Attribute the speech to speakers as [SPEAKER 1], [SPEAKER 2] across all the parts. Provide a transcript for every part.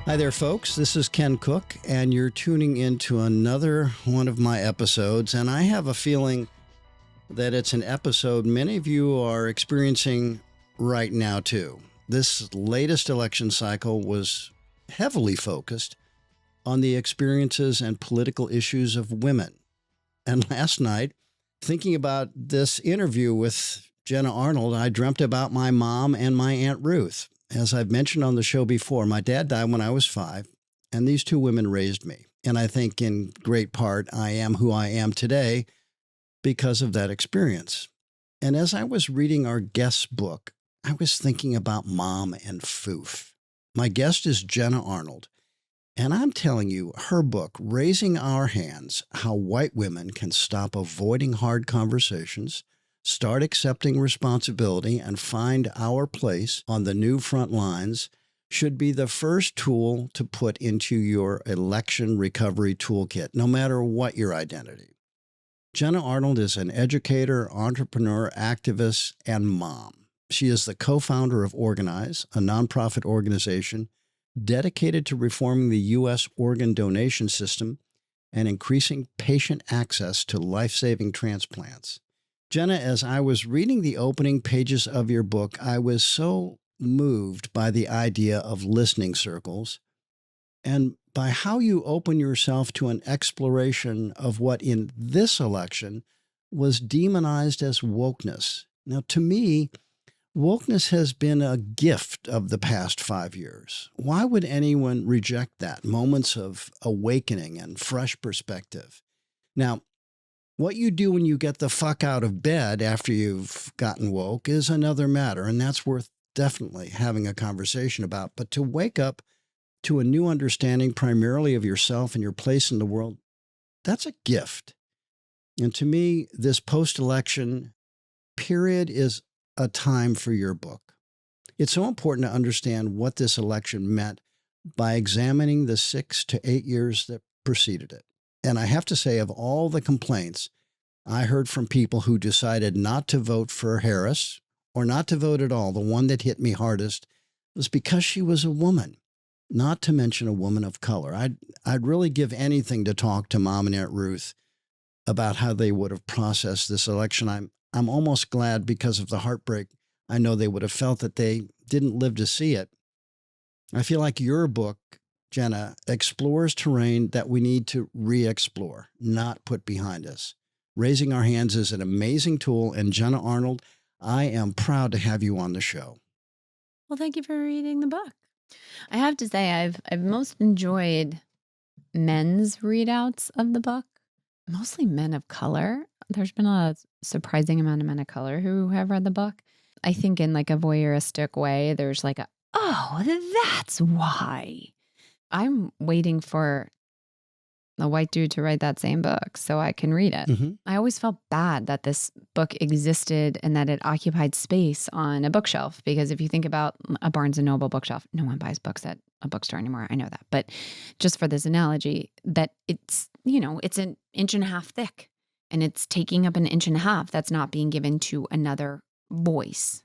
[SPEAKER 1] Hi there, folks. This is Ken Cook, and you're tuning into another one of my episodes. And I have a feeling that it's an episode many of you are experiencing right now, too. This latest election cycle was heavily focused on the experiences and political issues of women. And last night, thinking about this interview with Jenna Arnold, I dreamt about my mom and my Aunt Ruth. As I've mentioned on the show before, my dad died when I was 5, and these two women raised me. And I think in great part, I am who I am today because of that experience. And as I was reading our guest's book, I was thinking about mom and foof. My guest is Jenna Arnold, and I'm telling you, her book, Raising Our Hands, How White Women Can Stop Avoiding Hard Conversations, Start Accepting Responsibility, and Find Our Place on the New Front Lines, should be the first tool to put into your election recovery toolkit, no matter what your identity. Jenna Arnold is an educator, entrepreneur, activist, and mom. She is the co-founder of Organize, a nonprofit organization dedicated to reforming the U.S. organ donation system and increasing patient access to life-saving transplants. Jenna, as I was reading the opening pages of your book, I was so moved by the idea of listening circles and by how you open yourself to an exploration of what in this election was demonized as wokeness. Now, to me, wokeness has been a gift of the past 5 years. Why would anyone reject that? Moments of awakening and fresh perspective. Now, what you do when you get the fuck out of bed after you've gotten woke is another matter, and that's worth definitely having a conversation about. But to wake up to a new understanding primarily of yourself and your place in the world, that's a gift. And to me, this post-election period is a time for your book. It's so important to understand what this election meant by examining the 6 to 8 years that preceded it. And I have to say, of all the complaints I heard from people who decided not to vote for Harris or not to vote at all, the one that hit me hardest was because she was a woman, not to mention a woman of color. I'd really give anything to talk to Mom and Aunt Ruth about how they would have processed this election. I'm almost glad because of the heartbreak I know they would have felt that they didn't live to see it. I feel like your book, Jenna, explores terrain that we need to re-explore, not put behind us. Raising Our Hands is an amazing tool, and Jenna Arnold, I am proud to have you on the show.
[SPEAKER 2] Well, thank you for reading the book. I have to say, I've most enjoyed men's readouts of the book, mostly men of color. There's been a surprising amount of men of color who have read the book. I think in like a voyeuristic way, there's like oh, that's why. I'm waiting for a white dude to write that same book so I can read it.
[SPEAKER 1] Mm-hmm.
[SPEAKER 2] I always felt bad that this book existed and that it occupied space on a bookshelf, because if you think about a Barnes and Noble bookshelf, no one buys books at a bookstore anymore. I know that. But just for this analogy, that it's, it's an inch and a half thick and it's taking up an inch and a half that's not being given to another voice.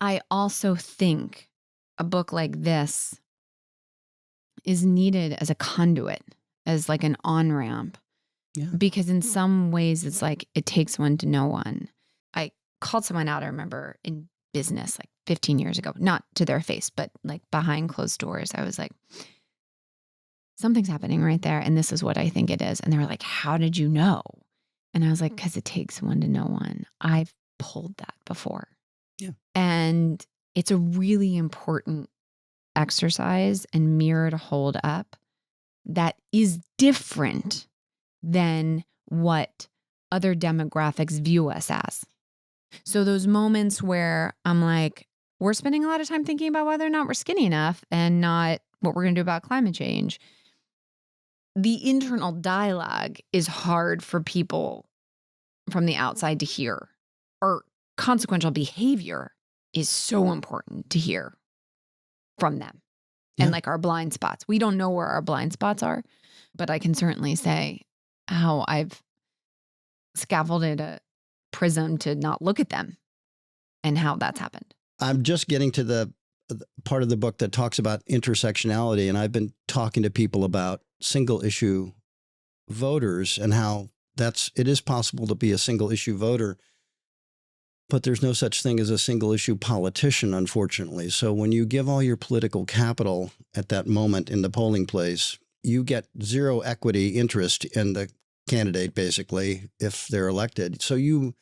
[SPEAKER 2] I also think a book like this is needed as a conduit, as like an on-ramp.
[SPEAKER 1] Yeah.
[SPEAKER 2] Because in some ways it's like it takes one to know one. I called someone out, I remember, in business like 15 years ago, not to their face, but like behind closed doors. I was like, something's happening right there, and this is what I think it is. And they were like, how did you know? And I was like, because it takes one to know one. I've pulled that before.
[SPEAKER 1] Yeah.
[SPEAKER 2] And it's a really important exercise and mirror to hold up that is different than what other demographics view us as. So those moments where I'm like, we're spending a lot of time thinking about whether or not we're skinny enough and not what we're going to do about climate change. The internal dialogue is hard for people from the outside to hear. Or consequential behavior is so important to hear from them. And like our blind spots. We don't know where our blind spots are, but I can certainly say how I've scaffolded a prism to not look at them and how that's happened.
[SPEAKER 1] I'm just getting to the part of the book that talks about intersectionality, and I've been talking to people about single issue voters and how it is possible to be a single issue voter, but there's no such thing as a single issue politician, unfortunately. So when you give all your political capital at that moment in the polling place, you get zero equity interest in the candidate, basically, if they're elected. So you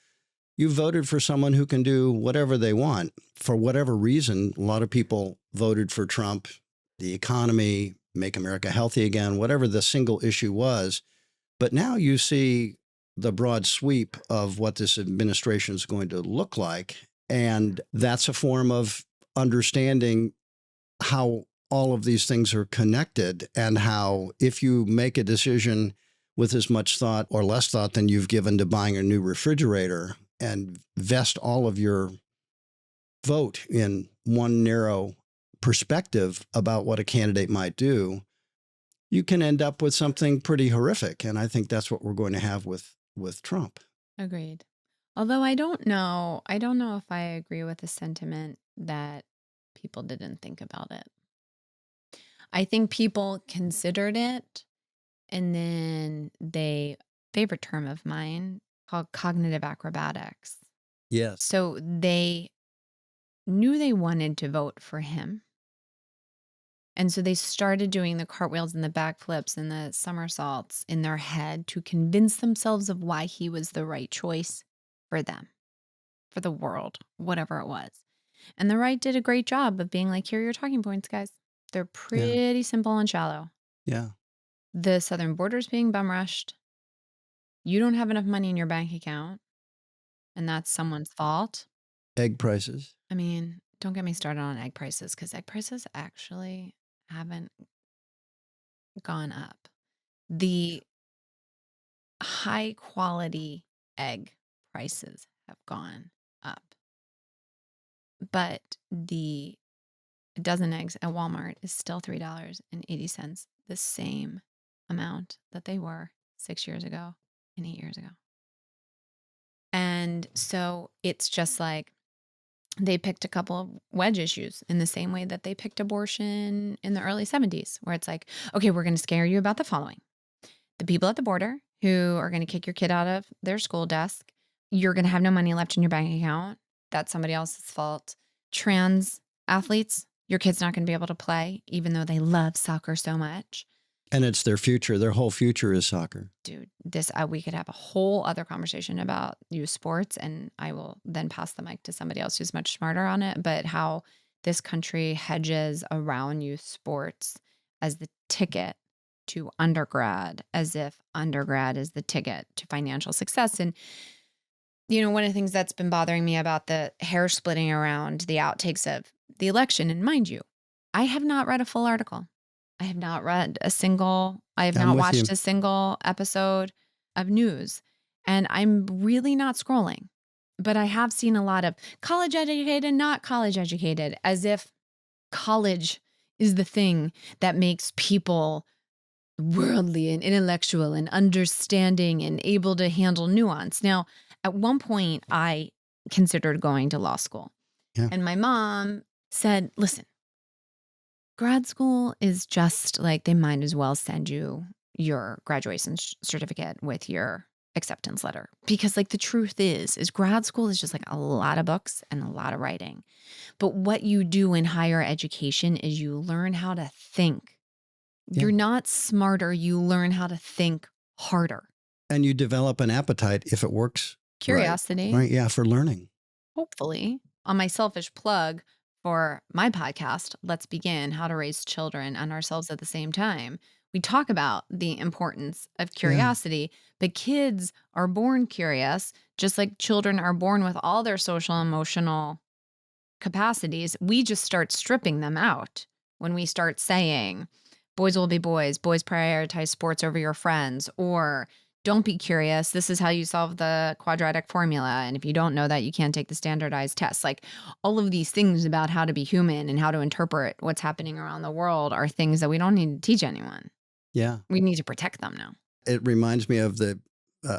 [SPEAKER 1] voted for someone who can do whatever they want for whatever reason. A lot of people voted for Trump, the economy, make America healthy again, whatever the single issue was. But now you see the broad sweep of what this administration is going to look like. And that's a form of understanding how all of these things are connected, and how if you make a decision with as much thought or less thought than you've given to buying a new refrigerator and vest all of your vote in one narrow perspective about what a candidate might do, you can end up with something pretty horrific. And I think that's what we're going to have with Trump.
[SPEAKER 2] Agreed. Although I don't know if I agree with the sentiment that people didn't think about it. I think people considered it, and then favorite term of mine called cognitive acrobatics.
[SPEAKER 1] Yes.
[SPEAKER 2] So they knew they wanted to vote for him. And so they started doing the cartwheels and the backflips and the somersaults in their head to convince themselves of why he was the right choice for them, for the world, whatever it was. And the right did a great job of being like, here are your talking points, guys. They're pretty simple and shallow.
[SPEAKER 1] Yeah.
[SPEAKER 2] The southern border's being bum rushed. You don't have enough money in your bank account, and that's someone's fault.
[SPEAKER 1] Egg prices.
[SPEAKER 2] I mean, don't get me started on egg prices, because egg prices actually haven't gone up. The high quality egg prices have gone up. But the dozen eggs at Walmart is still $3.80, the same amount that they were 6 years ago and 8 years ago. And so it's just like they picked a couple of wedge issues in the same way that they picked abortion in the early 70s, where it's like, okay, we're going to scare you about the following. The people at the border who are going to kick your kid out of their school desk. You're going to have no money left in your bank account. That's somebody else's fault. Trans athletes, your kid's not going to be able to play, even though they love soccer so much.
[SPEAKER 1] And it's their future. Their whole future is soccer.
[SPEAKER 2] Dude, we could have a whole other conversation about youth sports, and I will then pass the mic to somebody else who's much smarter on it. But how this country hedges around youth sports as the ticket to undergrad, as if undergrad is the ticket to financial success. And, you know, one of the things that's been bothering me about the hair splitting around the outtakes of the election, and mind you, I have not read a full article. I have not watched a single episode of news, and I'm really not scrolling. But I have seen a lot of college educated, not college educated, as if college is the thing that makes people worldly and intellectual and understanding and able to handle nuance. Now, at one point, I considered going to law school.
[SPEAKER 1] Yeah.
[SPEAKER 2] And my mom said, listen, grad school is just like, they might as well send you your graduation certificate with your acceptance letter. Because like the truth is grad school is just like a lot of books and a lot of writing. But what you do in higher education is you learn how to think.
[SPEAKER 1] Yeah.
[SPEAKER 2] You're not smarter. You learn how to think harder.
[SPEAKER 1] And you develop an appetite, if it works.
[SPEAKER 2] Curiosity.
[SPEAKER 1] Right. Yeah. For learning.
[SPEAKER 2] Hopefully. On my selfish plug for my podcast, Let's Begin, How to Raise Children and Ourselves at the Same Time, we talk about the importance of curiosity, but kids are born curious, just like children are born with all their social, emotional capacities. We just start stripping them out when we start saying, boys will be boys prioritize sports over your friends, or don't be curious. This is how you solve the quadratic formula. And if you don't know that, you can't take the standardized tests. Like all of these things about how to be human and how to interpret what's happening around the world are things that we don't need to teach anyone.
[SPEAKER 1] Yeah.
[SPEAKER 2] We need to protect them now.
[SPEAKER 1] It reminds me of the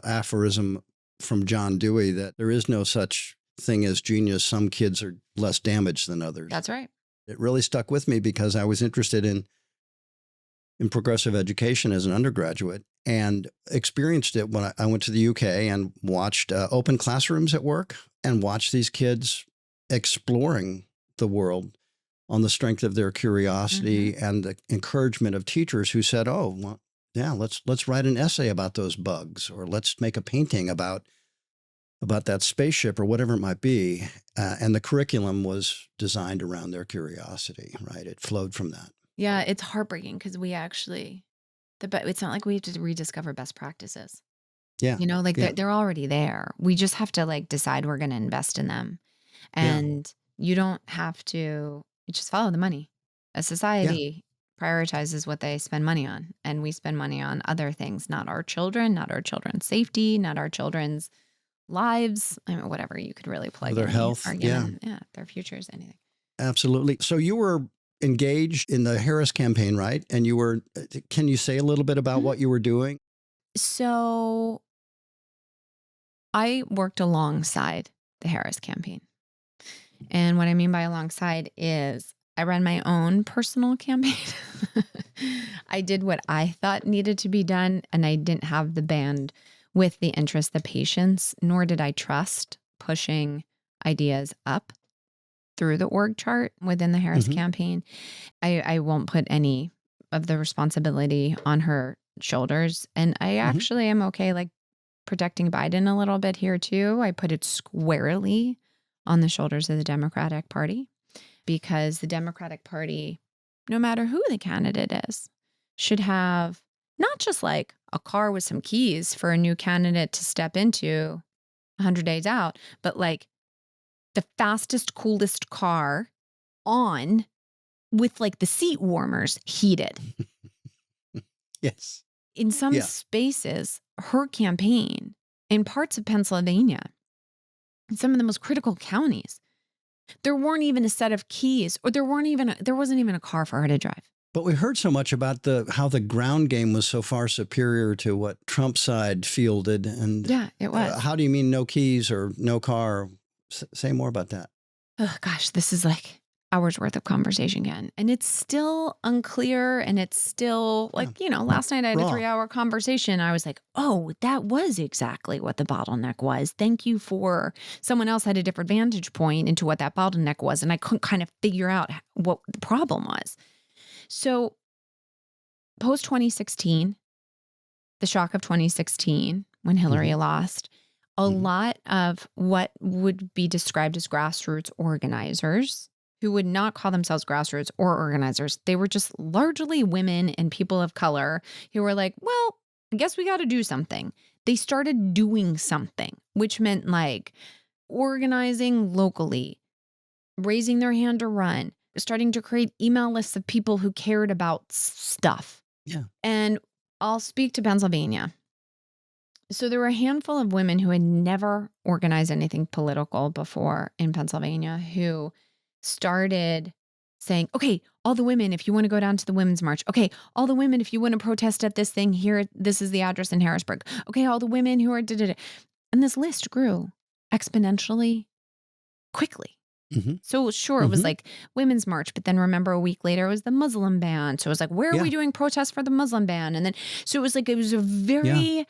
[SPEAKER 1] aphorism from John Dewey that there is no such thing as genius. Some kids are less damaged than others.
[SPEAKER 2] That's right.
[SPEAKER 1] It really stuck with me because I was interested in progressive education as an undergraduate and experienced it when I went to the UK and watched open classrooms at work and watched these kids exploring the world on the strength of their curiosity and the encouragement of teachers who said, oh, well, yeah, let's write an essay about those bugs, or let's make a painting about that spaceship or whatever it might be. And the curriculum was designed around their curiosity, right? It flowed from that.
[SPEAKER 2] Yeah, it's heartbreaking because we actually, it's not like we have to rediscover best practices.
[SPEAKER 1] Yeah.
[SPEAKER 2] Like
[SPEAKER 1] Yeah.
[SPEAKER 2] they're already there. We just have to like decide we're going to invest in them.
[SPEAKER 1] Yeah.
[SPEAKER 2] And you don't have to, you just follow the money. A society prioritizes what they spend money on, and we spend money on other things, not our children, not our children's safety, not our children's lives. I mean, whatever you could really plug
[SPEAKER 1] Their
[SPEAKER 2] any
[SPEAKER 1] health. Yeah.
[SPEAKER 2] argument. Yeah, their futures, anything.
[SPEAKER 1] Absolutely. So you were engaged in the Harris campaign, right? And you were, can you say a little bit about
[SPEAKER 2] Mhm.
[SPEAKER 1] what you were doing?
[SPEAKER 2] So I worked alongside the Harris campaign. And what I mean by alongside is I ran my own personal campaign. I did what I thought needed to be done, and I didn't have the band with the interest, the patience, nor did I trust pushing ideas up through the org chart within the Harris
[SPEAKER 1] Mhm.
[SPEAKER 2] campaign. I won't put any of the responsibility on her shoulders. And I
[SPEAKER 1] Mhm.
[SPEAKER 2] actually am okay like protecting Biden a little bit here too. I put it squarely on the shoulders of the Democratic Party, because the Democratic Party, no matter who the candidate is, should have not just like a car with some keys for a new candidate to step into 100 days out, but like the fastest, coolest car on with like the seat warmers heated.
[SPEAKER 1] Yes.
[SPEAKER 2] In some
[SPEAKER 1] Yeah.
[SPEAKER 2] spaces, her campaign in parts of Pennsylvania, in some of the most critical counties, there weren't even a set of keys, or there wasn't even a car for her to drive.
[SPEAKER 1] But we heard so much about how the ground game was so far superior to what Trump's side fielded. And
[SPEAKER 2] Yeah, it was.
[SPEAKER 1] how do you mean no keys or no car? Say more about that.
[SPEAKER 2] Oh gosh, this is like hours worth of conversation again. And it's still unclear. And it's still
[SPEAKER 1] Yeah.
[SPEAKER 2] like, last night I had a
[SPEAKER 1] Raw.
[SPEAKER 2] 3-hour conversation. I was like, oh, that was exactly what the bottleneck was. Thank you for someone else had a different vantage point into what that bottleneck was. And I couldn't kind of figure out what the problem was. So post 2016, the shock of 2016, when Hillary lost, a lot of what would be described as grassroots organizers, who would not call themselves grassroots or organizers, they were just largely women and people of color who were like, well, I guess we got to do something. They started doing something, which meant like organizing locally, raising their hand to run, starting to create email lists of people who cared about stuff.
[SPEAKER 1] Yeah.
[SPEAKER 2] And I'll speak to Pennsylvania. So there were a handful of women who had never organized anything political before in Pennsylvania who started saying, okay, all the women, if you want to go down to the Women's March. Okay, all the women, if you want to protest at this thing here, this is the address in Harrisburg. Okay, all the women who are da-da-da. And this list grew exponentially quickly. So sure, it was like Women's March, but then remember a week later it was the Muslim ban. So it was like, where are we doing protests for the Muslim ban? And then, so it was like, it was a very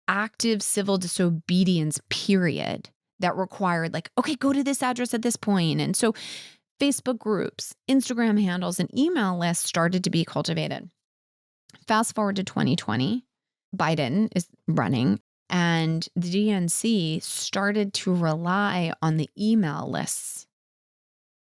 [SPEAKER 2] active civil disobedience period that required like, okay, go to this address at this point. And so Facebook groups, Instagram handles, and email lists started to be cultivated. Fast forward to 2020, Biden is running, and the DNC started to rely on the email lists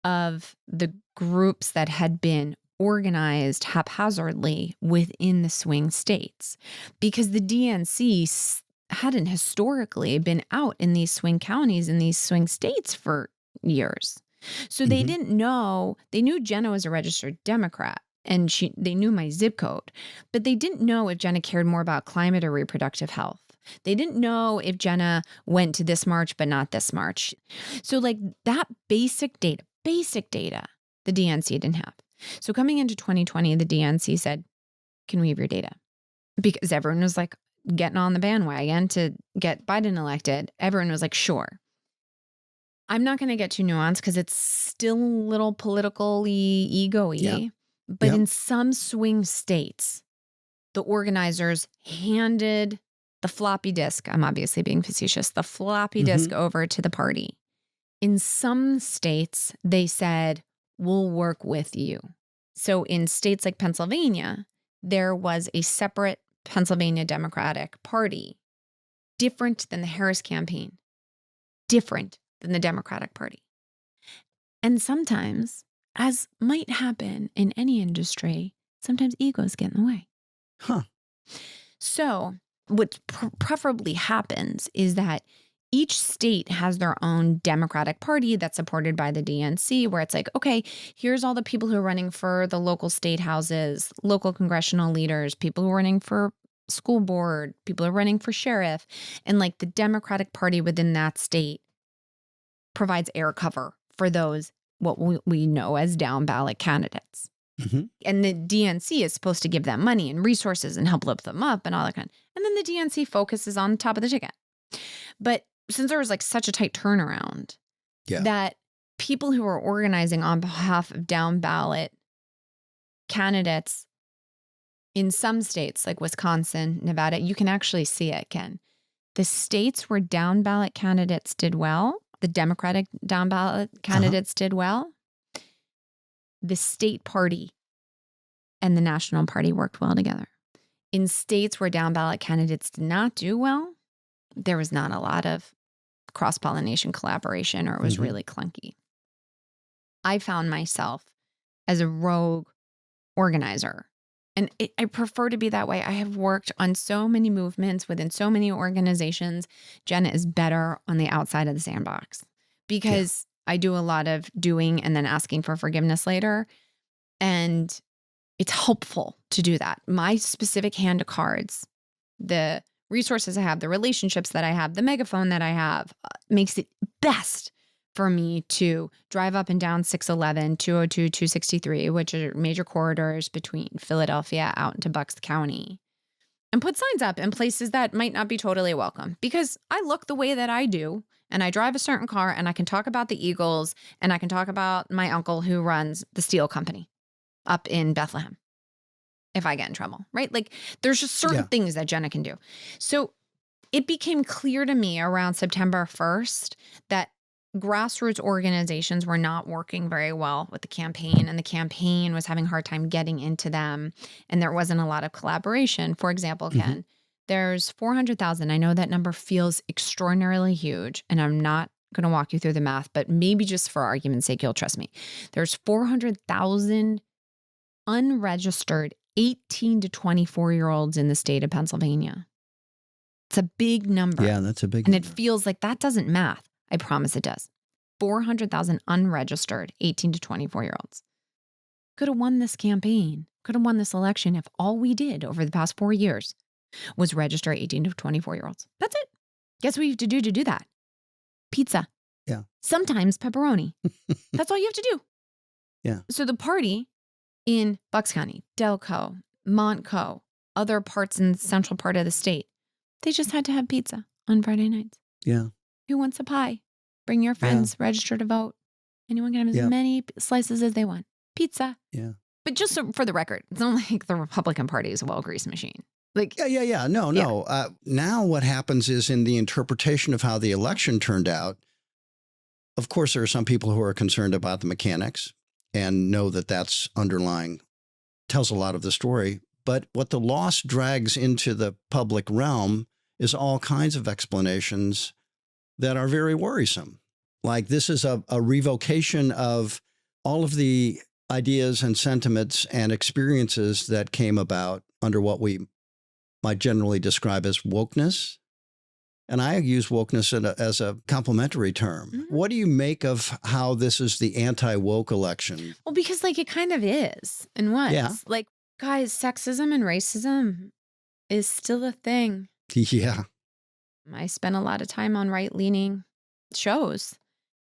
[SPEAKER 2] of the groups that had been organized haphazardly within the swing states, because the DNC hadn't historically been out in these swing counties, in these swing states for years. So they didn't know, they knew Jenna was a registered Democrat and they knew my zip code, but they didn't know if Jenna cared more about climate or reproductive health. They didn't know if Jenna went to this march, but not this march. So like that basic data, the DNC didn't have. So coming into 2020, the DNC said, can we have your data? Because everyone was like getting on the bandwagon to get Biden elected. Everyone was like, sure. I'm not going to get too nuanced because it's still a little politically ego-y.
[SPEAKER 1] Yeah.
[SPEAKER 2] But
[SPEAKER 1] Yep.
[SPEAKER 2] in some swing states, the organizers handed the floppy disk, I'm obviously being facetious, the floppy disk over to the party. In some states, they said, we'll work with you. So in states like Pennsylvania, there was a separate Pennsylvania Democratic Party, different than the Harris campaign, different than the Democratic Party. And sometimes, as might happen in any industry, sometimes egos get in the way.
[SPEAKER 1] Huh.
[SPEAKER 2] So what preferably happens is that each state has their own Democratic Party that's supported by the DNC, where it's like, okay, here's all the people who are running for the local state houses, local congressional leaders, people who are running for school board, people who are running for sheriff. And like the Democratic Party within that state provides air cover for those, what we know as down ballot candidates. And the DNC is supposed to give them money and resources and help lift them up and all that kind. And then the DNC focuses on top of the ticket. But since there was like such a tight turnaround, that people who are organizing on behalf of down ballot candidates in some states like Wisconsin, Nevada, you can actually see it, Ken. The states where down ballot candidates did well, the Democratic down ballot candidates did well, the state party and the national party worked well together. In states where down ballot candidates did not do well, there was not a lot of cross-pollination collaboration, or it was really clunky. I found myself as a rogue organizer, and I prefer to be that way. I have worked on so many movements within so many organizations. Jenna is better on the outside of the sandbox because I do a lot of doing and then asking for forgiveness later. And it's helpful to do that. My specific hand of cards, the resources I have, the relationships that I have, the megaphone that I have makes it best for me to drive up and down 611, 202, 263, which are major corridors between Philadelphia out into Bucks County, and put signs up in places that might not be totally welcome because I look the way that I do and I drive a certain car and I can talk about the Eagles and I can talk about my uncle who runs the steel company up in Bethlehem if I get in trouble, right? Like there's just certain things that Jenna can do. So it became clear to me around September 1st that grassroots organizations were not working very well with the campaign, and the campaign was having a hard time getting into them, and there wasn't a lot of collaboration. For example, Ken, there's 400,000. I know that number feels extraordinarily huge, and I'm not going to walk you through the math, but maybe just for argument's sake, you'll trust me. There's 400,000 unregistered 18 to 24-year-olds in the state of Pennsylvania. It's a big number.
[SPEAKER 1] Yeah, that's a big
[SPEAKER 2] number.
[SPEAKER 1] And
[SPEAKER 2] it feels like that doesn't math. I promise it does. 400,000 unregistered 18 to 24-year-olds. Could have won this campaign, could have won this election if all we did over the past 4 years was register 18 to 24-year-olds. That's it. Guess what you have to do that? Pizza.
[SPEAKER 1] Yeah.
[SPEAKER 2] Sometimes pepperoni. That's all you have to do.
[SPEAKER 1] Yeah.
[SPEAKER 2] So the party in Bucks County, Delco, Montco, other parts in the central part of the state, they just had to have pizza on Friday nights.
[SPEAKER 1] Yeah.
[SPEAKER 2] Who wants a pie? Bring your friends, register to vote. Anyone can have as many slices as they want. Pizza.
[SPEAKER 1] Yeah.
[SPEAKER 2] But just so, for the record, it's not like the Republican Party is a well-greased machine. Like,
[SPEAKER 1] No. Now what happens is in the interpretation of how the election turned out, of course, there are some people who are concerned about the mechanics and know that that's underlying, tells a lot of the story. But what the loss drags into the public realm is all kinds of explanations that are very worrisome. Like this is a revocation of all of the ideas and sentiments and experiences that came about under what we might generally describe as wokeness. And I use wokeness as a complimentary term. What do you make of how this is the anti-woke election?
[SPEAKER 2] Well, because like it kind of is and was. Yeah. Like, guys, sexism and racism is still a thing.
[SPEAKER 1] Yeah.
[SPEAKER 2] I spent a lot of time on right-leaning shows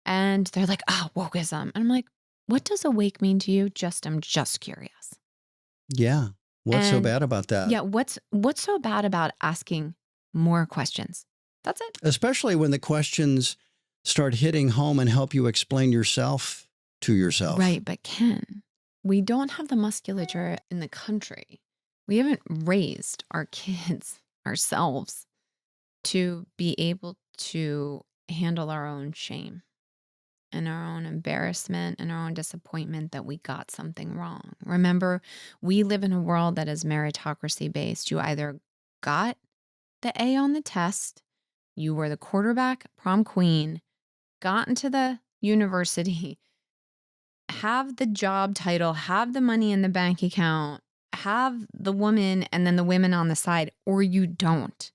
[SPEAKER 2] and they're like, wokeism. And I'm like, what does awake mean to you? I'm just curious.
[SPEAKER 1] Yeah. What's so bad about that?
[SPEAKER 2] Yeah. What's so bad about asking more questions? That's it.
[SPEAKER 1] Especially when the questions start hitting home and help you explain yourself to yourself.
[SPEAKER 2] Right. But Ken, we don't have the musculature in the country. We haven't raised our kids ourselves to be able to handle our own shame and our own embarrassment and our own disappointment that we got something wrong. Remember, we live in a world that is meritocracy based. You either got the A on the test, you were the quarterback, prom queen, got into the university, have the job title, have the money in the bank account, have the woman and then the women on the side, or you don't.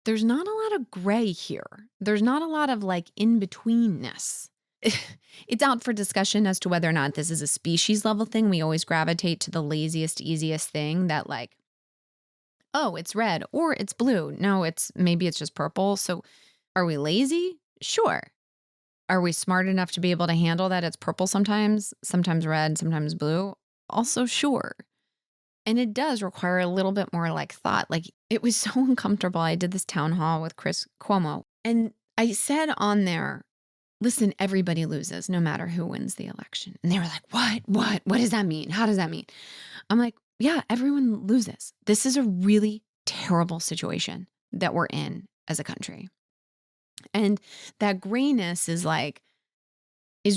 [SPEAKER 2] There's not a lot of gray here. There's not a lot of like in betweenness. It's out for discussion as to whether or not this is a species level thing. We always gravitate to the laziest, easiest thing that like, oh, it's red or it's blue. No, maybe it's just purple. So are we lazy? Sure. Are we smart enough to be able to handle that it's purple sometimes red, sometimes blue? Also, sure. And it does require a little bit more like thought. Like it was so uncomfortable. I did this town hall with Chris Cuomo and I said on there, listen, everybody loses no matter who wins the election. And they were like, what does that mean? How does that mean? I'm like, yeah, everyone loses. This is a really terrible situation that we're in as a country. And that grayness is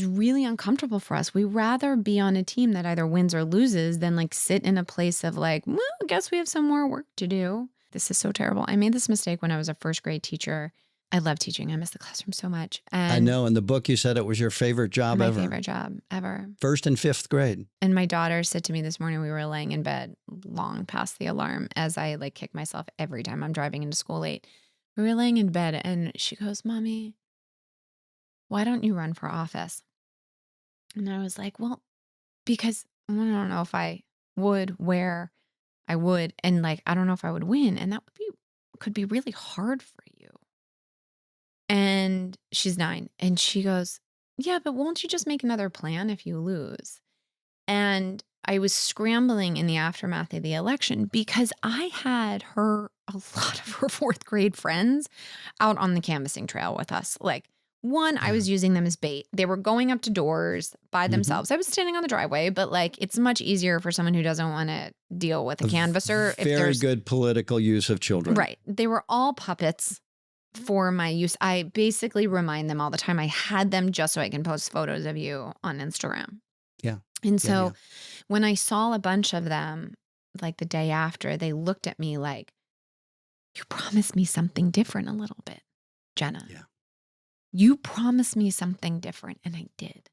[SPEAKER 2] really uncomfortable for us. We rather be on a team that either wins or loses than like sit in a place of like, well, I guess we have some more work to do. This is so terrible. I made this mistake when I was a first grade teacher. I love teaching. I miss the classroom so much. And
[SPEAKER 1] I know. In the book, you said it was your favorite job ever.
[SPEAKER 2] My favorite job ever.
[SPEAKER 1] First and fifth grade.
[SPEAKER 2] And my daughter said to me this morning, we were laying in bed long past the alarm as I like kick myself every time I'm driving into school late. We were laying in bed and she goes, Mommy, why don't you run for office? And I was like, well, because I don't know if I would, where I would, and like, I don't know if I would win. And that could be really hard for you. And she's 9 and she goes, yeah, but won't you just make another plan if you lose? And I was scrambling in the aftermath of the election because I had a lot of her fourth grade friends out on the canvassing trail with us. Like one, I was using them as bait. They were going up to doors by themselves. I was standing on the driveway, but like it's much easier for someone who doesn't want to deal with a canvasser.
[SPEAKER 1] Very good political use of children.
[SPEAKER 2] Right. They were all puppets for my use. I basically remind them all the time. I had them just so I can post photos of you on Instagram.
[SPEAKER 1] Yeah.
[SPEAKER 2] And so when I saw a bunch of them, like the day after, they looked at me like, you promised me something different a little bit, Jenna.
[SPEAKER 1] Yeah.
[SPEAKER 2] You promised me something different, and I did.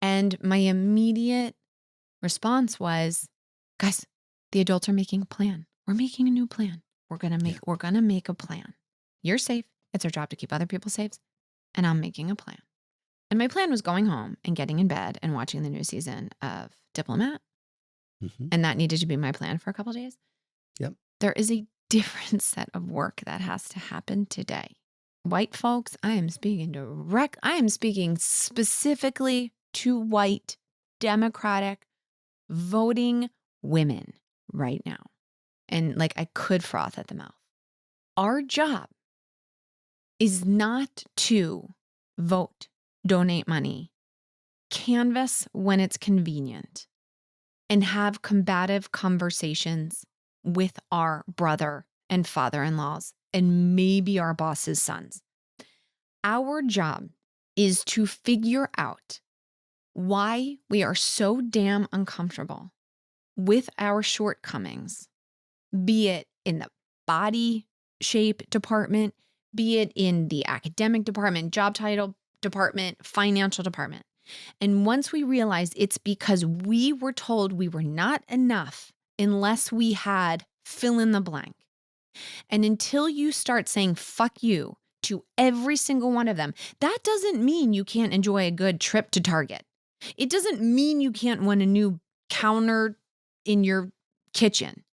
[SPEAKER 2] And my immediate response was, guys, the adults are making a plan. We're making a new plan. We're gonna make a plan. You're safe. It's our job to keep other people safe. And I'm making a plan. And my plan was going home and getting in bed and watching the new season of Diplomat. And that needed to be my plan for a couple of days.
[SPEAKER 1] Yep.
[SPEAKER 2] There is a different set of work that has to happen today. White folks, I am speaking specifically to white, Democratic, voting women right now. And like I could froth at the mouth. Our job is not to vote, donate money, canvass when it's convenient, and have combative conversations with our brother and father-in-laws and maybe our boss's sons. Our job is to figure out why we are so damn uncomfortable with our shortcomings, be it in the body shape department, be it in the academic department, job title department, financial department. And once we realize it's because we were told we were not enough unless we had fill in the blank. And until you start saying fuck you to every single one of them, that doesn't mean you can't enjoy a good trip to Target. It doesn't mean you can't want a new counter in your kitchen.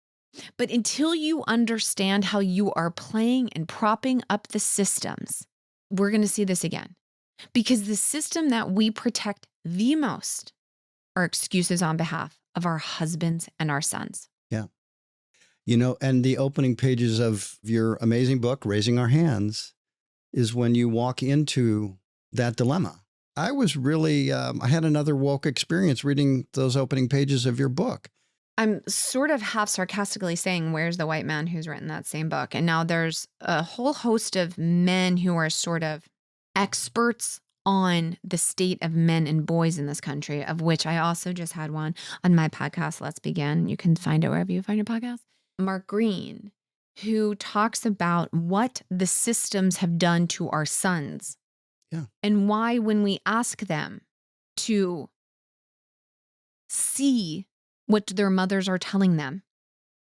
[SPEAKER 2] But until you understand how you are playing and propping up the systems, we're going to see this again. Because the system that we protect the most are excuses on behalf of our husbands and our sons.
[SPEAKER 1] Yeah. You know, and the opening pages of your amazing book, Raising Our Hands, is when you walk into that dilemma. I was really, I had another woke experience reading those opening pages of your book.
[SPEAKER 2] I'm sort of half sarcastically saying, where's the white man who's written that same book? And now there's a whole host of men who are sort of experts on the state of men and boys in this country, of which I also just had one on my podcast, Let's Begin. You can find it wherever you find your podcast. Mark Green, who talks about what the systems have done to our sons.
[SPEAKER 1] Yeah.
[SPEAKER 2] And why, when we ask them to see what their mothers are telling them,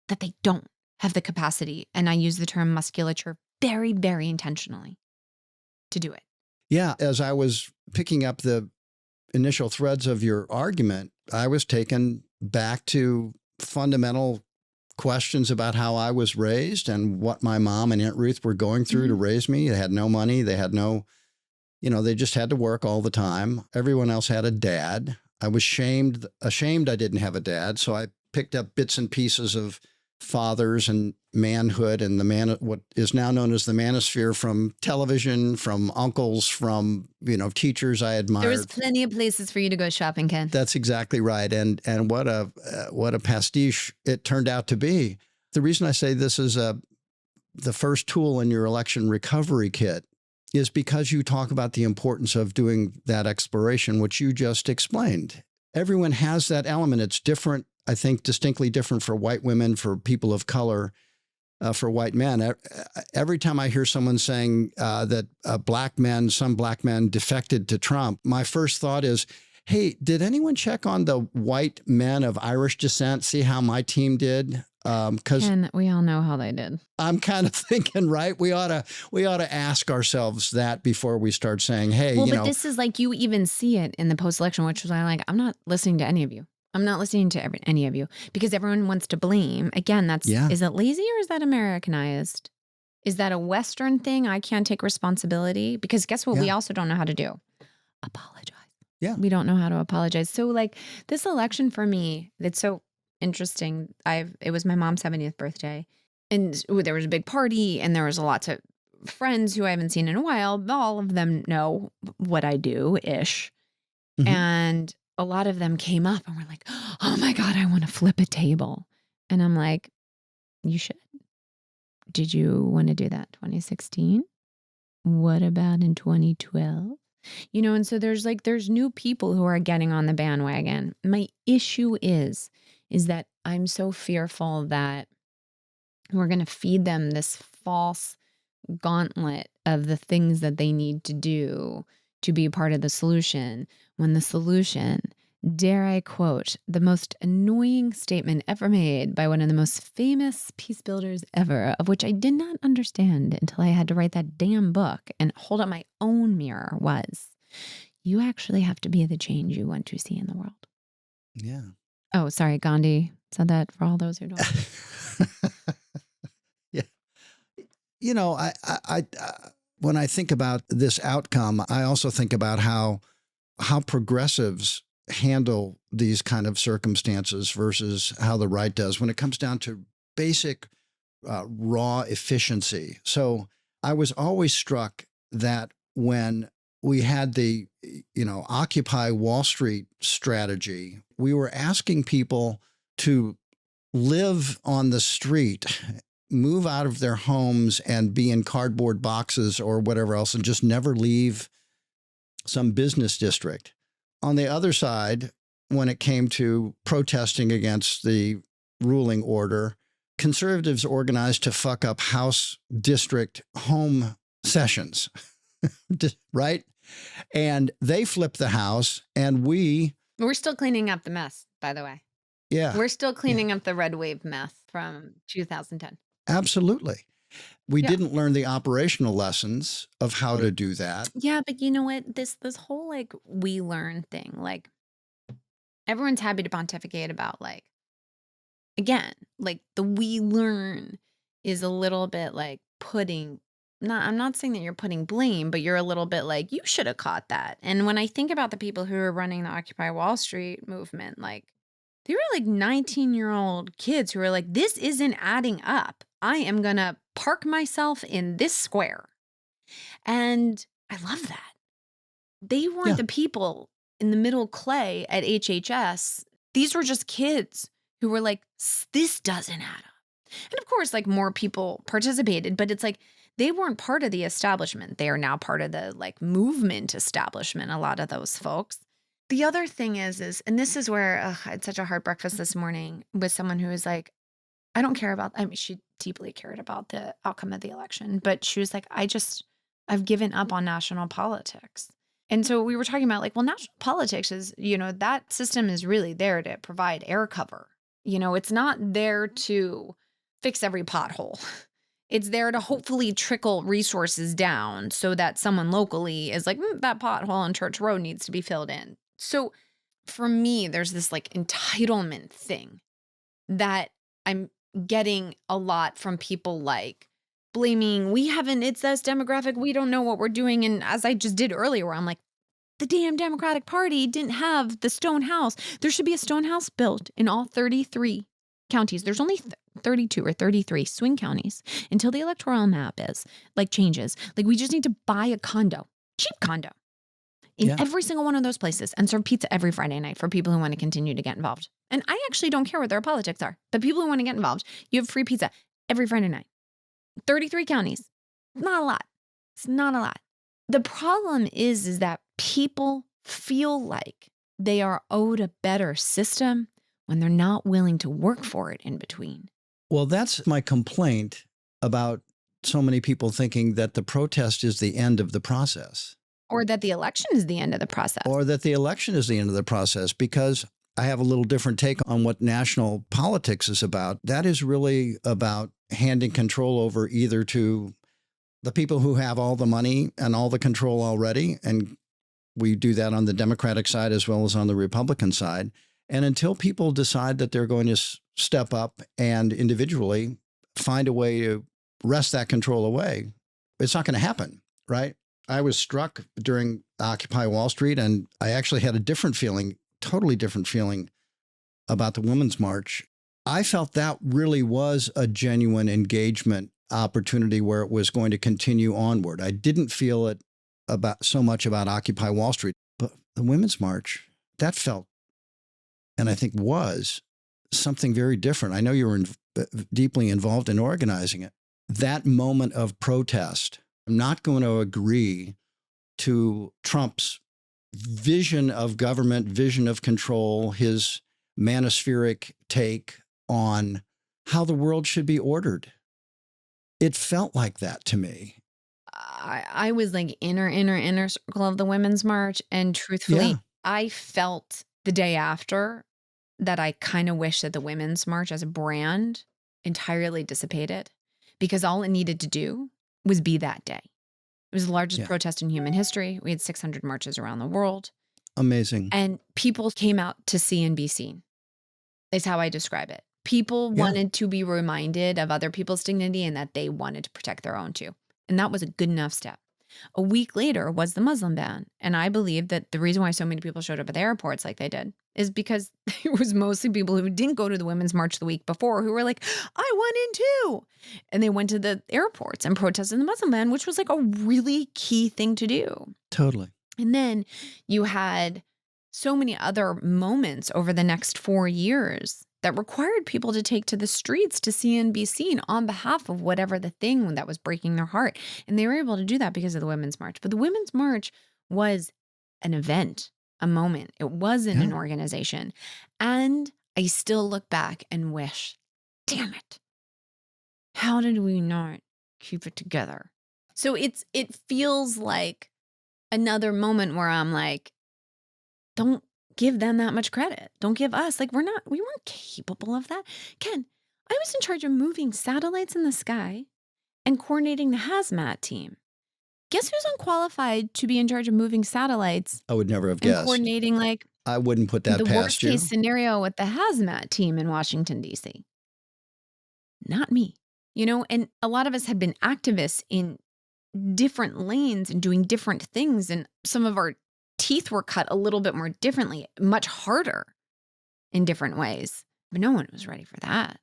[SPEAKER 2] that they don't have the capacity, and I use the term musculature very, very intentionally, to do it.
[SPEAKER 1] Yeah. As I was picking up the initial threads of your argument, I was taken back to fundamental questions about how I was raised and what my mom and Aunt Ruth were going through to raise me. They had no money. They had no, they just had to work all the time. Everyone else had a dad. I was ashamed I didn't have a dad. So I picked up bits and pieces of fathers and manhood and what is now known as the manosphere from television, from uncles, from, teachers I admired.
[SPEAKER 2] There was plenty of places for you to go shopping, Ken.
[SPEAKER 1] That's exactly right. And what a pastiche it turned out to be. The reason I say this is the first tool in your election recovery kit is because you talk about the importance of doing that exploration, which you just explained. Everyone has that element. It's different, I think, distinctly different for white women, for people of color, for white men. Every time I hear someone saying that some black men defected to Trump, my first thought is, hey, did anyone check on the white men of Irish descent, see how my team did? Because
[SPEAKER 2] we all know how they did.
[SPEAKER 1] I'm kind of thinking, right? We ought to ask ourselves that before we start saying, hey,
[SPEAKER 2] but this is like, you even see it in the post-election, which was I'm not listening to any of you. I'm not listening to any of you because everyone wants to blame. Again, is it lazy or is that Americanized? Is that a Western thing? I can't take responsibility because guess what? We also don't know how to do? Apologize.
[SPEAKER 1] Yeah.
[SPEAKER 2] We don't know how to apologize. So this election for me, it's so interesting. It was my mom's 70th birthday and there was a big party and there was lots of friends who I haven't seen in a while. All of them know what I do-ish. Mm-hmm. And a lot of them came up and were like, oh my God, I want to flip a table. And I'm like, you should. Did you want to do that 2016? What about in 2012? And so there's new people who are getting on the bandwagon. My issue is that I'm so fearful that we're going to feed them this false gauntlet of the things that they need to do to be part of the solution, when the solution, dare I quote, the most annoying statement ever made by one of the most famous peace builders ever, of which I did not understand until I had to write that damn book and hold up my own mirror, was, you actually have to be the change you want to see in the world.
[SPEAKER 1] Yeah.
[SPEAKER 2] Oh, sorry, Gandhi said that for all those who don't.
[SPEAKER 1] Yeah. I when I think about this outcome, I also think about how progressives handle these kind of circumstances versus how the right does when it comes down to basic raw efficiency. So I was always struck that when we had the, Occupy Wall Street strategy, we were asking people to live on the street, move out of their homes and be in cardboard boxes or whatever else and just never leave some business district. On the other side, when it came to protesting against the ruling order, conservatives organized to fuck up House district home sessions, right? And they flipped the House and we're
[SPEAKER 2] still cleaning up the mess, by the way.
[SPEAKER 1] Yeah.
[SPEAKER 2] We're still cleaning up the red wave mess from 2010.
[SPEAKER 1] Absolutely. We didn't learn the operational lessons of how to do that.
[SPEAKER 2] Yeah, but you know what? This whole we learn thing, everyone's happy to pontificate about again, the we learn is a little bit putting, I'm not saying that you're putting blame, but you're a little bit you should have caught that. And when I think about the people who are running the Occupy Wall Street movement, they were 19-year-old kids who were this isn't adding up. I am going to park myself in this square. And I love that. They weren't
[SPEAKER 1] Yeah.
[SPEAKER 2] the people in the middle clay at HHS. These were just kids who were like, this doesn't add up. And of course, like more people participated, but it's like they weren't part of the establishment. They are now part of the like movement establishment, a lot of those folks. The other thing is, and this is where I had such a hard breakfast this morning with someone who was like, I don't care about, I mean, she deeply cared about the outcome of the election, but she was like, I've given up on national politics. And so we were talking about like, well, national politics is, that system is really there to provide air cover. It's not there to fix every pothole. It's there to hopefully trickle resources down so that someone locally is like, that pothole on Church Road needs to be filled in. So for me, there's this like entitlement thing that I'm getting a lot from people like blaming, it's this demographic, we don't know what we're doing. And as I just did earlier, where I'm like, the damn Democratic Party didn't have the stone house. There should be a stone house built in all 33 counties. There's only 32 or 33 swing counties until the electoral map changes. Like we just need to buy a condo, cheap condo in every single one of those places and serve pizza every Friday night for people who want to continue to get involved. And I actually don't care what their politics are. The people who want to get involved, you have free pizza every Friday night. 33 counties. Not a lot. It's not a lot. The problem is that people feel like they are owed a better system when they're not willing to work for it in between.
[SPEAKER 1] Well, that's my complaint about so many people thinking that the protest is the end of the process.
[SPEAKER 2] Or that the election is the end of the process.
[SPEAKER 1] Or that the election is the end of the process, because I have a little different take on what national politics is about. That is really about handing control over either to the people who have all the money and all the control already. And we do that on the Democratic side as well as on the Republican side. And until people decide that they're going to step up and individually find a way to wrest that control away, it's not going to happen, right? I was struck during Occupy Wall Street, and I actually had a different feeling, totally different feeling about the Women's March. I felt that really was a genuine engagement opportunity where it was going to continue onward. I didn't feel it about so much about Occupy Wall Street, but the Women's March, that felt, and I think was, something very different. I know you were deeply involved in organizing it. That moment of protest, I'm not going to agree to Trump's vision of government, vision of control, his manospheric take on how the world should be ordered. It felt like that to me.
[SPEAKER 2] I was like inner circle of the Women's March. And truthfully, I felt the day after that I kind of wish that the Women's March as a brand entirely dissipated, because all it needed to do was be that day. It was the largest protest in human history. We had 600 marches around the world.
[SPEAKER 1] Amazing.
[SPEAKER 2] And people came out to see and be seen, is how I describe it. People wanted to be reminded of other people's dignity and that they wanted to protect their own too. And that was a good enough step. A week later was the Muslim ban. And I believe that the reason why so many people showed up at the airports like they did is because it was mostly people who didn't go to the Women's March the week before who were like, I want in too. And they went to the airports and protested the Muslim ban, which was like a really key thing to do.
[SPEAKER 1] Totally.
[SPEAKER 2] And then you had so many other moments over the next 4 years that required people to take to the streets to see and be seen on behalf of whatever the thing that was breaking their heart. And they were able to do that because of the Women's March. But the Women's March was an event, a moment. It wasn't an organization. And I still look back and wish, damn it, how did we not keep it together? So it feels like another moment where I'm like, don't give them that much credit. Don't give us, like, we weren't capable of that. Ken, I was in charge of moving satellites in the sky and coordinating the hazmat team. Guess who's unqualified to be in charge of moving satellites?
[SPEAKER 1] I would never have
[SPEAKER 2] and
[SPEAKER 1] guessed.
[SPEAKER 2] Coordinating like
[SPEAKER 1] I wouldn't put that
[SPEAKER 2] the
[SPEAKER 1] past
[SPEAKER 2] worst
[SPEAKER 1] you.
[SPEAKER 2] case scenario with the hazmat team in Washington, D.C. Not me. And a lot of us had been activists in different lanes and doing different things. And some of our teeth were cut a little bit more differently, much harder in different ways. But no one was ready for that.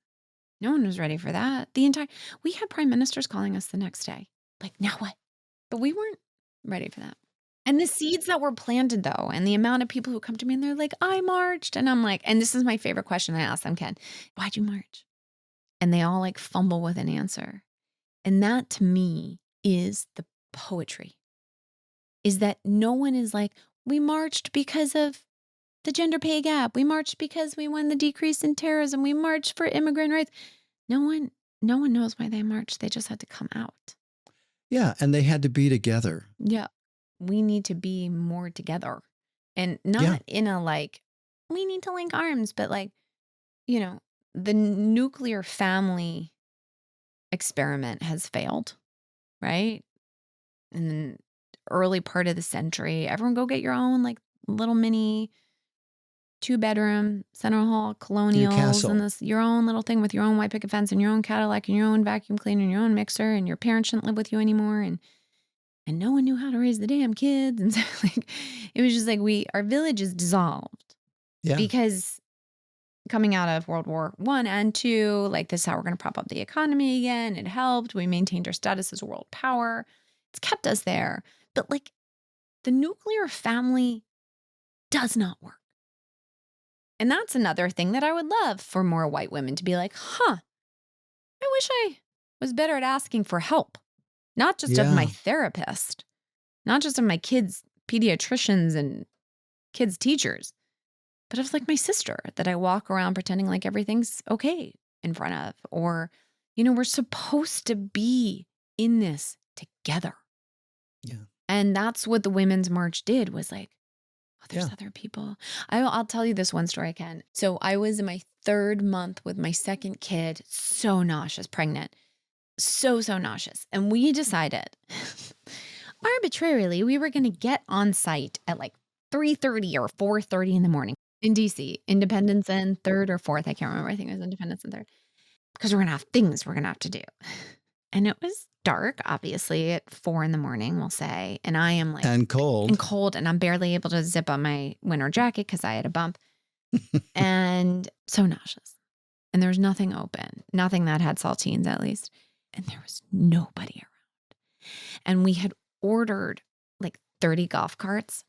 [SPEAKER 2] No one was ready for that. We had prime ministers calling us the next day. Like, now what? But we weren't ready for that. And the seeds that were planted, though, and the amount of people who come to me and they're like, I marched. And I'm like, and this is my favorite question I ask them, Ken, why'd you march? And they all like fumble with an answer. And that to me is the poetry, is that no one is like, we marched because of the gender pay gap. We marched because we won the decrease in terrorism. We marched for immigrant rights. No one knows why they marched. They just had to come out.
[SPEAKER 1] Yeah. And they had to be together.
[SPEAKER 2] Yeah. We need to be more together. And not in a like, we need to link arms, but like, the nuclear family experiment has failed, right? In the early part of the century, everyone go get your own like little mini 2-bedroom center hall colonials
[SPEAKER 1] castle.
[SPEAKER 2] and your own little thing with your own white picket fence and your own Cadillac and your own vacuum cleaner and your own mixer, and your parents shouldn't live with you anymore, and no one knew how to raise the damn kids. And so like it was just like our village is dissolved.
[SPEAKER 1] Yeah.
[SPEAKER 2] Because coming out of World War I and II, like this is how we're going to prop up the economy again. It helped. We maintained our status as a world power. It's kept us there. But like the nuclear family does not work. And that's another thing that I would love for more white women to be like, I wish I was better at asking for help. Not just of my therapist, not just of my kids' pediatricians and kids' teachers, but of like my sister that I walk around pretending like everything's okay in front of. Or, we're supposed to be in this together.
[SPEAKER 1] Yeah.
[SPEAKER 2] And that's what the Women's March did, was like, there's other people. I'll tell you this one story, Ken. So I was in my 3rd month with my 2nd kid, so nauseous, pregnant, so nauseous. And we decided arbitrarily we were going to get on site at like 3:30 or 4:30 in the morning in DC, Independence and 3rd or 4th. I can't remember. I think it was Independence and 3rd, because we're going to have things we're going to have to do. And it was dark, obviously, at 4 in the morning, we'll say. And I am like,
[SPEAKER 1] and cold,
[SPEAKER 2] and I'm barely able to zip on my winter jacket because I had a bump and so nauseous. And there was nothing open, nothing that had saltines at least. And there was nobody around. And we had ordered like 30 golf carts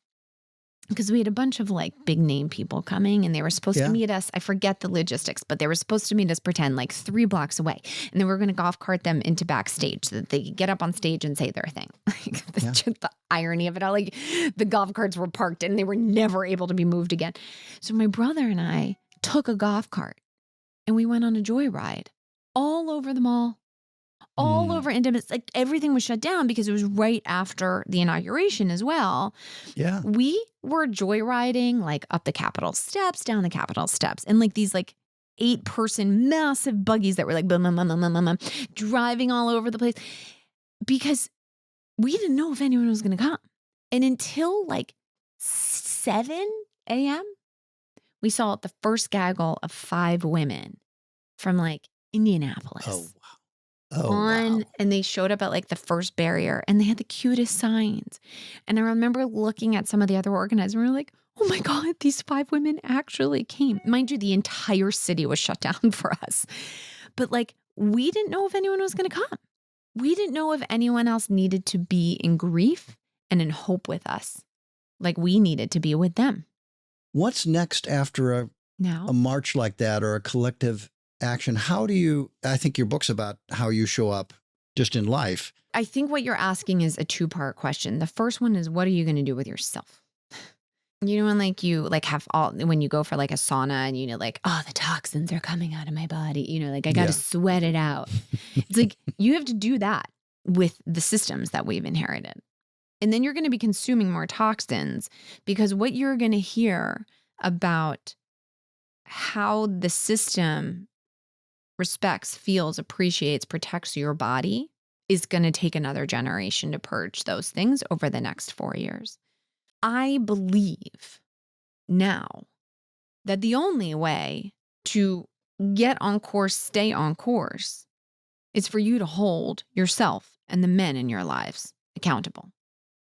[SPEAKER 2] because we had a bunch of like big name people coming, and they were supposed to meet us. I forget the logistics, but they were supposed to meet us, pretend like 3 blocks away. And then we were going to golf cart them into backstage so that they could get up on stage and say their thing. Like the irony of it all, like the golf carts were parked and they were never able to be moved again. So my brother and I took a golf cart and we went on a joyride all over the mall. All over Independence, like everything was shut down because it was right after the inauguration as well.
[SPEAKER 1] Yeah.
[SPEAKER 2] We were joyriding like up the Capitol steps, down the Capitol steps, and like these like 8-person massive buggies that were like driving all over the place because we didn't know if anyone was going to come. And until like 7 a.m., we saw the first gaggle of 5 women from like Indianapolis.
[SPEAKER 1] Oh, wow. Wow.
[SPEAKER 2] And they showed up at like the first barrier and they had the cutest signs. And I remember looking at some of the other organizers and we were like, oh my God, these 5 women actually came. Mind you, the entire city was shut down for us. But like, we didn't know if anyone was going to come. We didn't know if anyone else needed to be in grief and in hope with us, like we needed to be with them.
[SPEAKER 1] What's next after a march like that, or a collective action? I think your book's about how you show up just in life.
[SPEAKER 2] I think what you're asking is a 2-part question. The first one is, what are you going to do with yourself? When like you like have when you go for like a sauna and like, oh, the toxins are coming out of my body, like I got to sweat it out. It's like, you have to do that with the systems that we've inherited. And then you're going to be consuming more toxins, because what you're going to hear about how the system respects, feels, appreciates, protects your body is going to take another generation to purge those things over the next 4 years. I believe now that the only way to get on course, stay on course, is for you to hold yourself and the men in your lives accountable.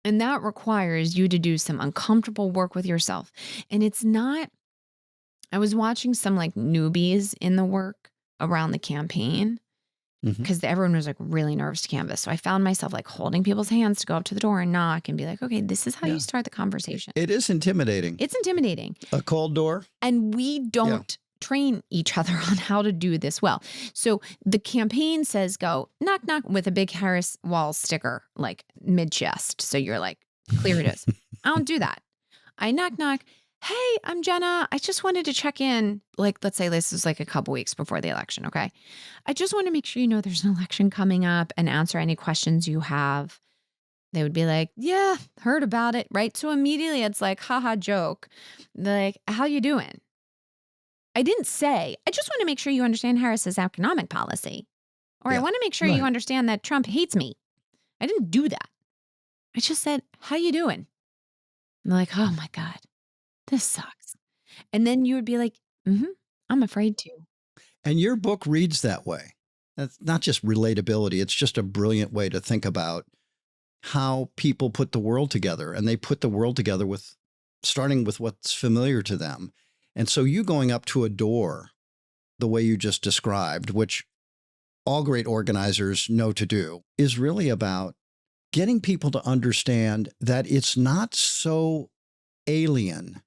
[SPEAKER 2] And that requires you to do some uncomfortable work with yourself. And it's not, I was watching some like newbies in the work around the campaign,
[SPEAKER 1] Mhm.
[SPEAKER 2] because everyone was like really nervous to canvas. So I found myself like holding people's hands to go up to the door and knock and be like, okay, this is how
[SPEAKER 1] Yeah.
[SPEAKER 2] you start the conversation.
[SPEAKER 1] It is intimidating.
[SPEAKER 2] It's intimidating.
[SPEAKER 1] A cold door?
[SPEAKER 2] And we don't train each other on how to do this well. So the campaign says go knock, knock with a big Harris Wall sticker, like mid chest. So you're like, clear it is. I don't do that. I knock, knock. Hey, I'm Jenna. I just wanted to check in. Like, let's say this is like a couple weeks before the election. Okay. I just want to make sure you know there's an election coming up and answer any questions you have. They would be like, yeah, heard about it. Right. So immediately it's like, haha, joke. They're like, how you doing? I didn't say, I just want to make sure you understand Harris's economic policy. Or I
[SPEAKER 1] Yeah.
[SPEAKER 2] want to make sure you understand that Trump hates me. I didn't do that. I just said, how you doing? And they're like, oh my God, this sucks. And then you would be like, I'm afraid to.
[SPEAKER 1] And your book reads that way. That's not just relatability. It's just a brilliant way to think about how people put the world together. And they put the world together with starting with what's familiar to them. And so you going up to a door the way you just described, which all great organizers know to do, is really about getting people to understand that it's not so alien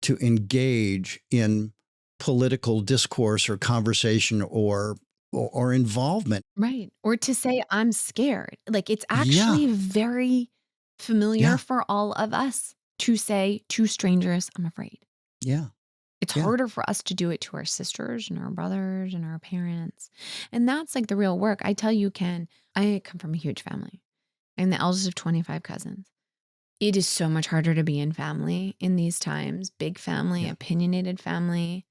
[SPEAKER 1] to engage in political discourse or conversation or involvement.
[SPEAKER 2] Right. Or to say, I'm scared. Like it's actually very familiar for all of us to say to strangers, I'm afraid.
[SPEAKER 1] Yeah.
[SPEAKER 2] It's harder for us to do it to our sisters and our brothers and our parents. And that's like the real work. I tell you, Ken, I come from a huge family. I'm the eldest of 25 cousins. It is so much harder to be in family in these times. Big family, opinionated family.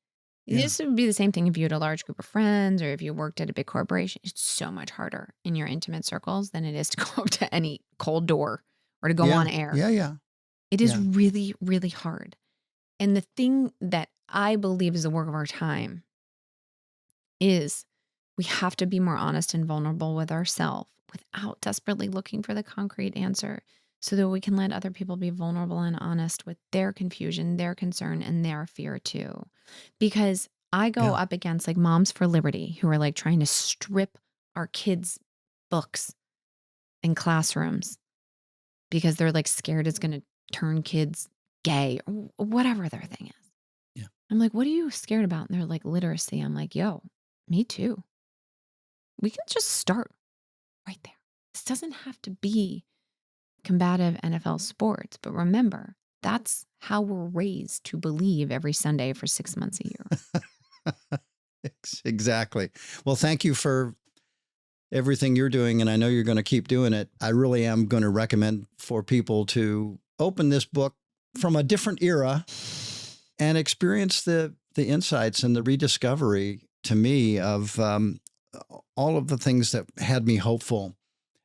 [SPEAKER 2] This would be the same thing if you had a large group of friends or if you worked at a big corporation. It's so much harder in your intimate circles than it is to go up to any cold door or to go on air.
[SPEAKER 1] Yeah.
[SPEAKER 2] It is really, really hard. And the thing that I believe is the work of our time is we have to be more honest and vulnerable with ourselves without desperately looking for the concrete answer so that we can let other people be vulnerable and honest with their confusion, their concern, and their fear too. Because I go up against like Moms for Liberty who are like trying to strip our kids' books in classrooms because they're like scared it's going to turn kids gay or whatever their thing is.
[SPEAKER 1] Yeah.
[SPEAKER 2] I'm like, what are you scared about? And they're like, literacy. I'm like, yo, me too. We can just start right there. This doesn't have to be combative NFL sports, but remember, that's how we're raised to believe every Sunday for 6 months a year.
[SPEAKER 1] Exactly. Well, thank you for everything you're doing, and I know you're going to keep doing it. I really am going to recommend for people to open this book from a different era and experience the insights and the rediscovery to me of all of the things that had me hopeful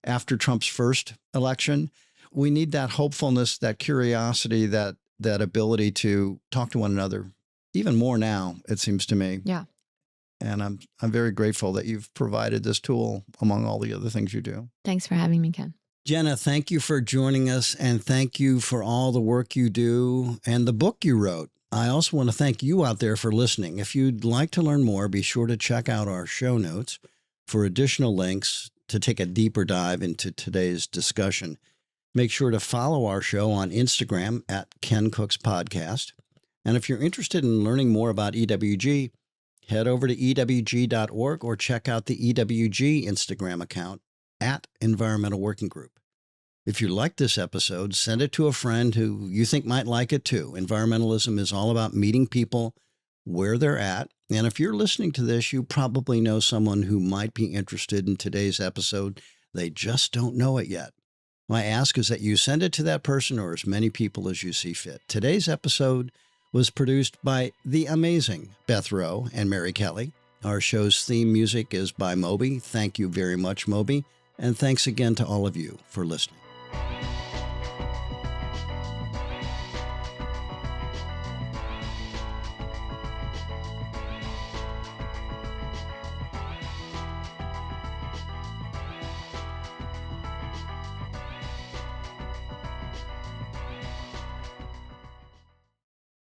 [SPEAKER 1] after Trump's first election. We need that hopefulness, that curiosity, that ability to talk to one another even more now, it seems to me.
[SPEAKER 2] Yeah.
[SPEAKER 1] And I'm very grateful that you've provided this tool among all the other things you do.
[SPEAKER 2] Thanks for having me, Ken.
[SPEAKER 1] Jenna, thank you for joining us, and thank you for all the work you do and the book you wrote. I also want to thank you out there for listening. If you'd like to learn more, be sure to check out our show notes for additional links to take a deeper dive into today's discussion. Make sure to follow our show on Instagram at Ken Cook's Podcast. And if you're interested in learning more about EWG, head over to ewg.org or check out the EWG Instagram account at Environmental Working Group. If you like this episode, send it to a friend who you think might like it too. Environmentalism is all about meeting people where they're at. And if you're listening to this, you probably know someone who might be interested in today's episode. They just don't know it yet. My ask is that you send it to that person or as many people as you see fit. Today's episode was produced by the amazing Beth Rowe and Mary Kelly. Our show's theme music is by Moby. Thank you very much, Moby. And thanks again to all of you for listening.